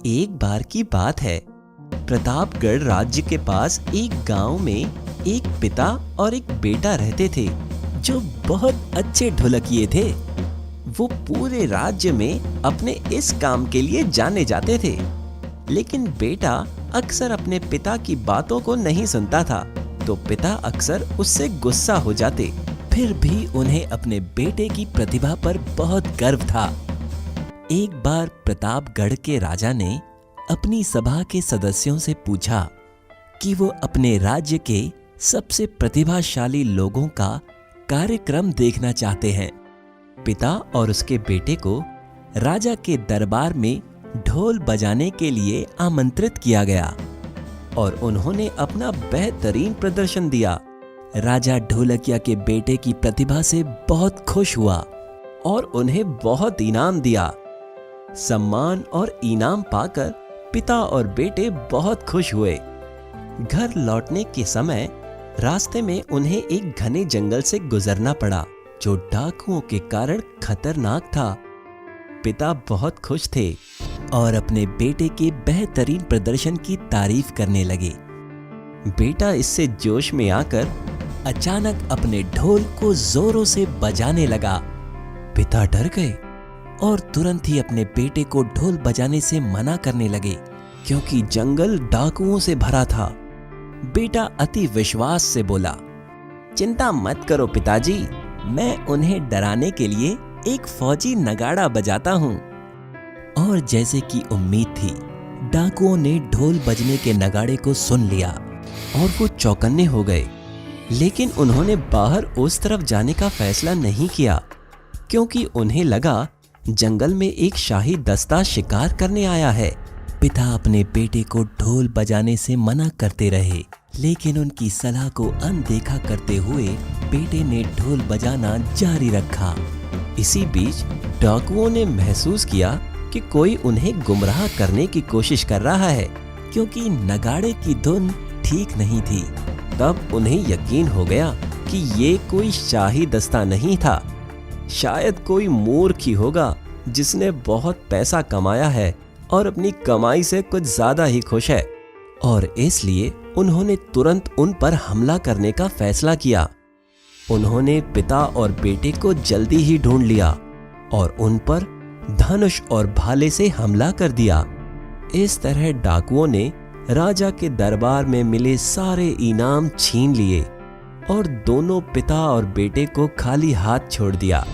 एक बार की बात है। प्रतापगढ़ राज्य के पास एक गांव में एक पिता और एक बेटा रहते थे जो बहुत अच्छे ढोलकिये थे। वो पूरे राज्य में अपने इस काम के लिए जाने जाते थे। लेकिन बेटा अक्सर अपने पिता की बातों को नहीं सुनता था, तो पिता अक्सर उससे गुस्सा हो जाते। फिर भी उन्हें अपने बेटे की प्रतिभा पर बहुत गर्व था। एक बार प्रतापगढ़ के राजा ने अपनी सभा के सदस्यों से पूछा कि वो अपने राज्य के सबसे प्रतिभाशाली लोगों का कार्यक्रम देखना चाहते हैं। पिता और उसके बेटे को राजा के दरबार में ढोल बजाने के लिए आमंत्रित किया गया और उन्होंने अपना बेहतरीन प्रदर्शन दिया। राजा ढोलकिया के बेटे की प्रतिभा से बहुत खुश हुआ और उन्हें बहुत इनाम दिया। सम्मान और इनाम पाकर पिता और बेटे बहुत खुश हुए। घर लौटने के समय रास्ते में उन्हें एक घने जंगल से गुजरना पड़ा, जो डाकुओं के कारण खतरनाक था। पिता बहुत खुश थे और अपने बेटे के बेहतरीन प्रदर्शन की तारीफ करने लगे। बेटा इससे जोश में आकर अचानक अपने ढोल को जोरों से बजाने लगा। पिता डर गए और तुरंत ही अपने बेटे को ढोल बजाने से मना करने लगे, क्योंकि जंगल डाकुओं से भरा था। बेटा अति विश्वास से बोला, चिंता मत करो पिताजी, मैं उन्हें डराने के लिए एक फौजी नगाड़ा बजाता हूँ। और जैसे कि उम्मीद थी, डाकुओं ने ढोल बजने के नगाड़े को सुन लिया और वो चौकन्ने हो गए। लेकिन उन्होंने बाहर उस तरफ जाने का फैसला नहीं किया, क्योंकि उन्हें लगा जंगल में एक शाही दस्ता शिकार करने आया है। पिता अपने बेटे को ढोल बजाने से मना करते रहे, लेकिन उनकी सलाह को अनदेखा करते हुए बेटे ने ढोल बजाना जारी रखा। इसी बीच डाकुओं ने महसूस किया कि कोई उन्हें गुमराह करने की कोशिश कर रहा है, क्योंकि नगाड़े की धुन ठीक नहीं थी। तब उन्हें यकीन हो गया कि ये कोई शाही दस्ता नहीं था, शायद कोई मूर्ख ही होगा जिसने बहुत पैसा कमाया है और अपनी कमाई से कुछ ज्यादा ही खुश है। और इसलिए उन्होंने तुरंत उन पर हमला करने का फैसला किया। उन्होंने पिता और बेटे को जल्दी ही ढूंढ लिया और उन पर धनुष और भाले से हमला कर दिया। इस तरह डाकुओं ने राजा के दरबार में मिले सारे इनाम छीन लिए और दोनों पिता और बेटे को खाली हाथ छोड़ दिया।